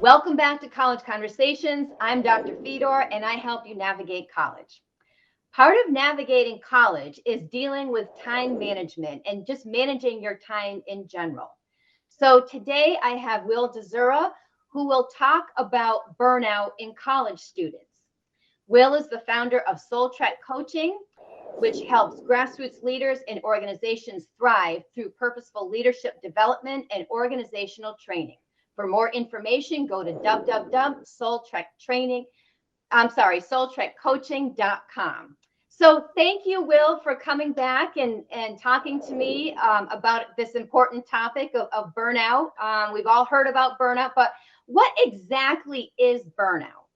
Welcome back to College Conversations. I'm Dr. Fedor, and I help you navigate college. Part of navigating college is dealing with time management and just managing your time in general. So today I have Will Dziura, who will talk about burnout in college students. Will is the founder of Soul Trek Coaching, which helps grassroots leaders and organizations thrive through purposeful leadership development and organizational training. For more information, go to soultrekcoaching.com. So thank you, Will, for coming back and talking to me about this important topic of burnout. We've all heard about burnout, but what exactly is burnout?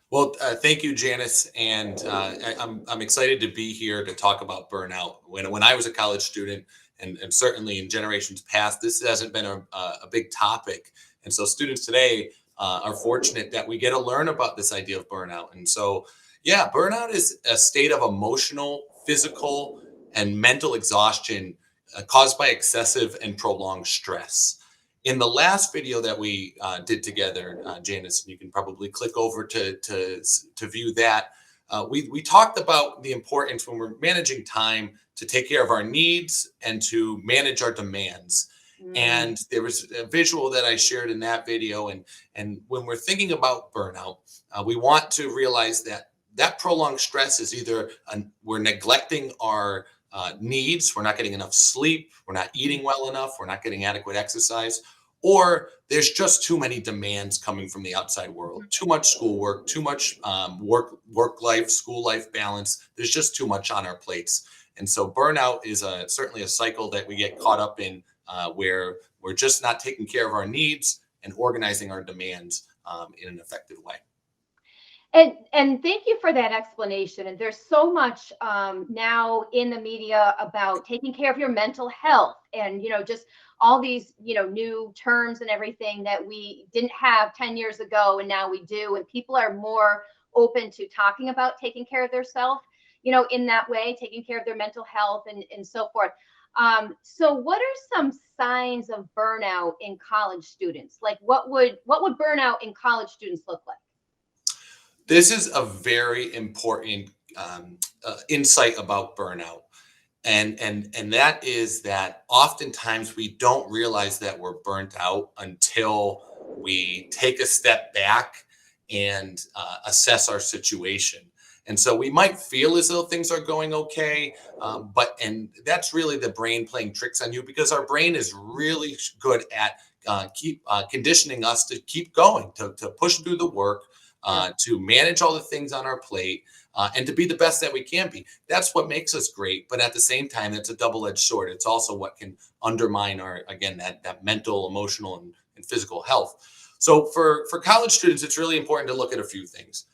Well, thank you, Janice, and I'm excited to be here to talk about burnout. When I was a college student, and certainly in generations past, this hasn't been a big topic, and so students today are fortunate that we get to learn about this idea of burnout. And so, yeah, burnout is a state of emotional, physical, and mental exhaustion caused by excessive and prolonged stress. In the last video that we did together, Janice, and you can probably click over to view that. We talked about the importance when we're managing time to take care of our needs and to manage our demands. And there was a visual that I shared in that video. And when we're thinking about burnout, we want to realize that prolonged stress is either we're neglecting our needs, we're not getting enough sleep, we're not eating well enough, we're not getting adequate exercise, or there's just too many demands coming from the outside world, too much schoolwork, too much work life, school life balance. There's just too much on our plates. And so burnout is certainly a cycle that we get caught up in where we're just not taking care of our needs and organizing our demands in an effective way. And thank you for that explanation. And there's so much now in the media about taking care of your mental health, and just all these new terms and everything that we didn't have 10 years ago, and now we do. And people are more open to talking about taking care of themselves, in that way, taking care of their mental health and so forth. So what are some signs of burnout in college students? Like what would burnout in college students look like? This is a very important insight about burnout, and that is that oftentimes we don't realize that we're burnt out until we take a step back and assess our situation. And so we might feel as though things are going okay, and that's really the brain playing tricks on you, because our brain is really good at keep conditioning us to keep going, to push through the work, to manage all the things on our plate, and to be the best that we can be. That's what makes us great. But at the same time, it's a double-edged sword. It's also what can undermine that mental, emotional, and physical health. So for college students, it's really important to look at a few things.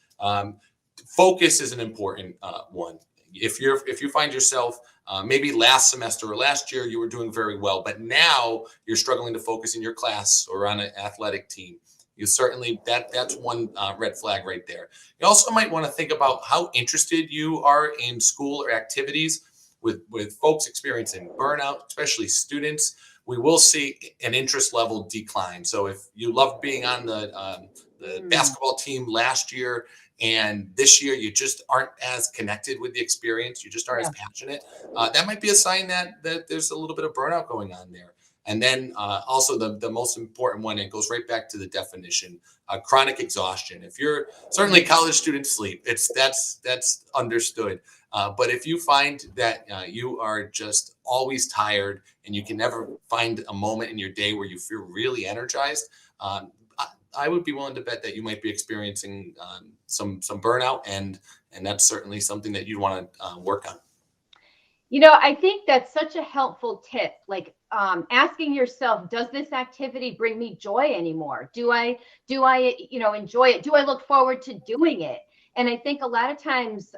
Focus is an important one. If you find yourself maybe last semester or last year you were doing very well, but now you're struggling to focus in your class or on an athletic team, you certainly that's one red flag right there. You also might want to think about how interested you are in school or activities. With folks experiencing burnout, especially students, we will see an interest level decline. So if you loved being on the basketball team last year, and this year you just aren't as connected with the experience, you just aren't as passionate, that might be a sign that there's a little bit of burnout going on there. And then also the most important one, it goes right back to the definition, chronic exhaustion. If you're certainly college students sleep, that's understood. But if you find that you are just always tired and you can never find a moment in your day where you feel really energized, I would be willing to bet that you might be experiencing some burnout, and that's certainly something that you'd want to work on. I think that's such a helpful tip. Like asking yourself, does this activity bring me joy anymore? Do I enjoy it? Do I look forward to doing it? And I think a lot of times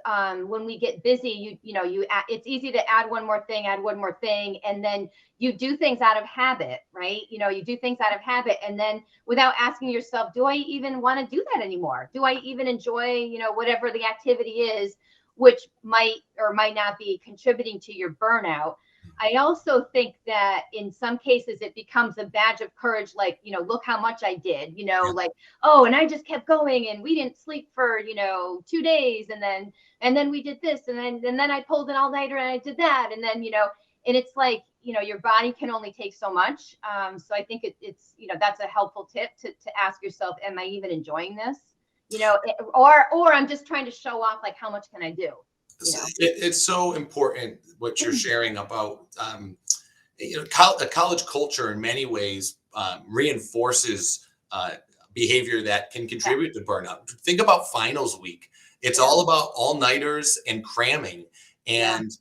when we get busy, it's easy to add one more thing, and then you do things out of habit, right? You do things out of habit, and then without asking yourself, do I even want to do that anymore? Do I even enjoy, whatever the activity is, which might or might not be contributing to your burnout? I also think that in some cases it becomes a badge of courage, like, look how much I did, Yeah. like, oh, and I just kept going and we didn't sleep for, 2 days. And then we did this. And then I pulled an all-nighter and I did that. And then, and it's like, your body can only take so much. So I think it's, that's a helpful tip to ask yourself, am I even enjoying this? Or I'm just trying to show off, like, how much can I do? You know? It's so important what you're sharing about the college culture in many ways reinforces behavior that can Yeah. contribute to burnout. Think about finals week. It's Yeah. all about all-nighters and cramming. Yeah. And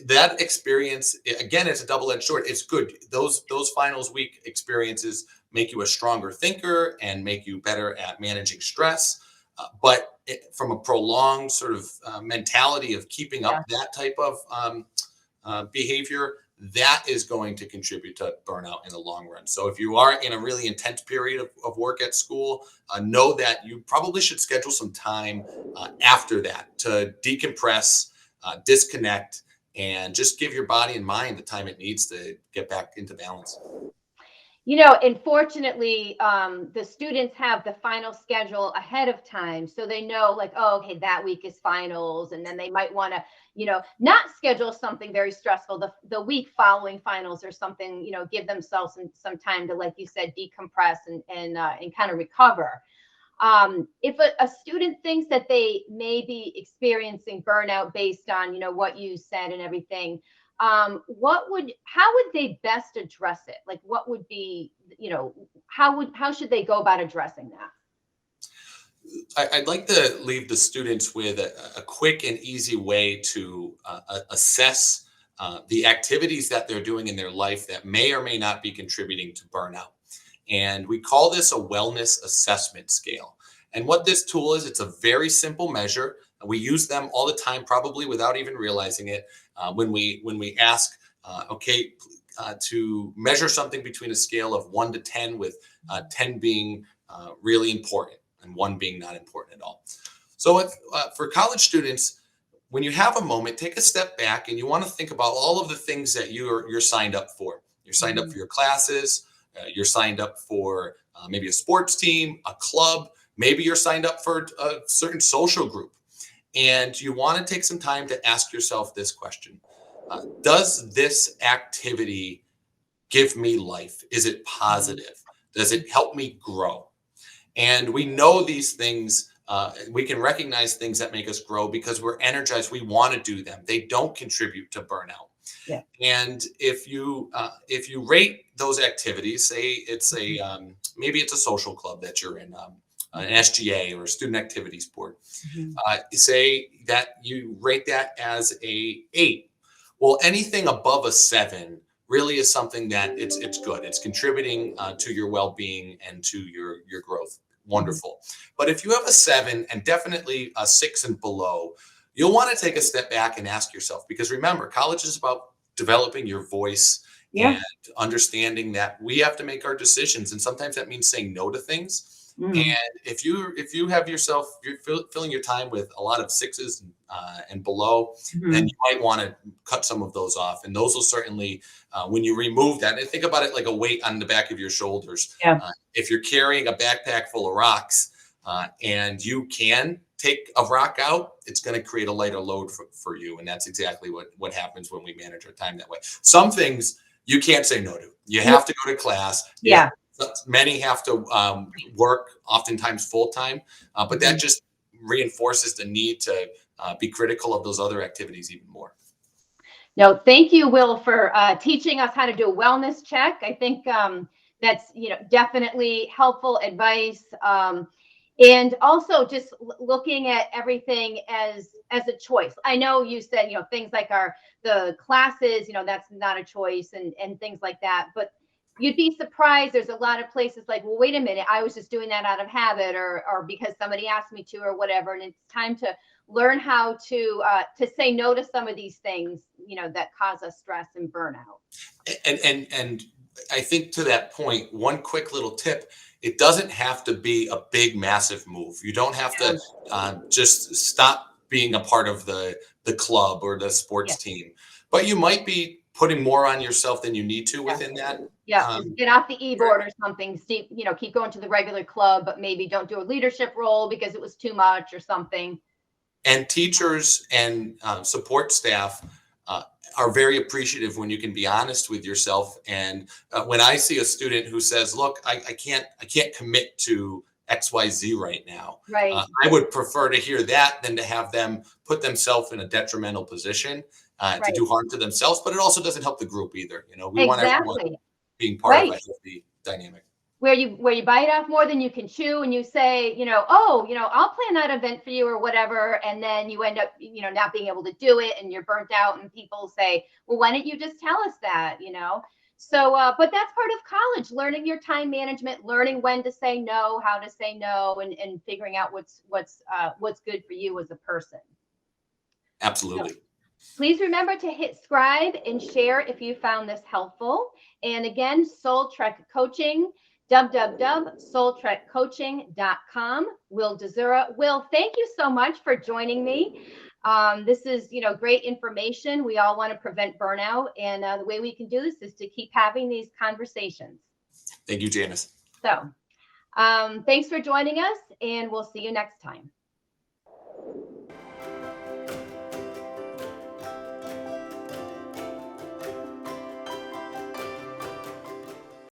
that experience, again, it's a double-edged sword. It's good. Those finals week experiences make you a stronger thinker and make you better at managing stress. From a prolonged sort of mentality of keeping Yeah. up that type of behavior, that is going to contribute to burnout in the long run. So if you are in a really intense period of work at school, know that you probably should schedule some time after that to decompress, disconnect, and just give your body and mind the time it needs to get back into balance. Unfortunately, the students have the final schedule ahead of time. So they know, like, oh, okay, that week is finals. And then they might want to, not schedule something very stressful the week following finals or something, give themselves some time to, like you said, decompress and kind of recover. If a student thinks that they may be experiencing burnout based on, what you said and everything, how would they best address it? Like, what would be, how should they go about addressing that? I'd like to leave the students with a quick and easy way to assess the activities that they're doing in their life that may or may not be contributing to burnout. And we call this a wellness assessment scale. And what this tool is, it's a very simple measure. We use them all the time, probably without even realizing it. When we ask, to measure something between a scale of 1 to 10, with 10 being really important and 1 being not important at all. So for college students, when you have a moment, take a step back and you want to think about all of the things that you're signed up for. You're signed up Mhm. for your classes. You're signed up for maybe a sports team, a club. Maybe you're signed up for a certain social group. And you want to take some time to ask yourself this question. Does this activity give me life? Is it Mhm. positive? Does it help me grow? And we know these things. We can recognize things that make us grow because we're energized. We want to do them. They don't contribute to burnout. Yeah. And if you rate those activities, say it's a maybe it's a social club that you're in, an SGA or a student activities board. Mhm. Say that you rate that as a 8. Well, anything above a 7 really is something that it's good. It's contributing to your well-being and to your growth. Mhm. Wonderful. But if you have a 7 and definitely a 6 and below, you'll want to take a step back and ask yourself, because remember, college is about developing your voice and Yeah. understanding that we have to make our decisions, and sometimes that means saying no to things. And Mm. if you have yourself, you're filling your time with a lot of 6s and below, then Mhm. you might want to cut some of those off. And those will certainly, when you remove that, and think about it like a weight on the back of your shoulders. Yeah. If you're carrying a backpack full of rocks and you can take a rock out, it's going to create a lighter load for you. And that's exactly what happens when we manage our time that way. Some things you can't say no to. You Yeah. have to go to class. Yeah. Many have to work, oftentimes full time, but that Mhm. just reinforces the need to be critical of those other activities even more. No, thank you, Will, for teaching us how to do a wellness check. I think that's definitely helpful advice, and also just looking at everything as a choice. I know you said things like the classes, that's not a choice, and things like that. But you'd be surprised. There's a lot of places like, well, wait a minute, I was just doing that out of habit, or because somebody asked me to, or whatever. And it's time to learn how to say no to some of these things, that cause us stress and burnout. And I think to that point, one quick little tip: it doesn't have to be a big, massive move. You don't have Yeah. to just stop being a part of the club or the Yeah. sports team, but you might be putting more on yourself than you need to Yeah. within that. Yeah, just get off the e-board or something. Keep, keep going to the regular club, but maybe don't do a leadership role because it was too much or something. And teachers and support staff uh, are very appreciative when you can be honest with yourself. And when I see a student who says, "Look, I can't commit to XYZ right now," Right, I would prefer to hear that than to have them put themselves in a detrimental position to right. do harm to themselves. But it also doesn't help the group either. We want everyone Exactly. being part of a Right. healthy dynamic. Where you bite off more than you can chew and you say, oh, I'll plan that event for you or whatever, and then you end up, not being able to do it and you're burnt out and people say, well, why didn't you just tell us that? So but that's part of college, learning your time management, learning when to say no, how to say no, and figuring out what's good for you as a person. So Absolutely. please remember to hit subscribe and share if you found this helpful. And again, Soul Trek Coaching, www.soultrekcoaching.com. Will Dziura. Will, thank you so much for joining me. This is, great information. We all want to prevent burnout, and the way we can do this is to keep having these conversations. Thank you, Janice. So, thanks for joining us, and we'll see you next time.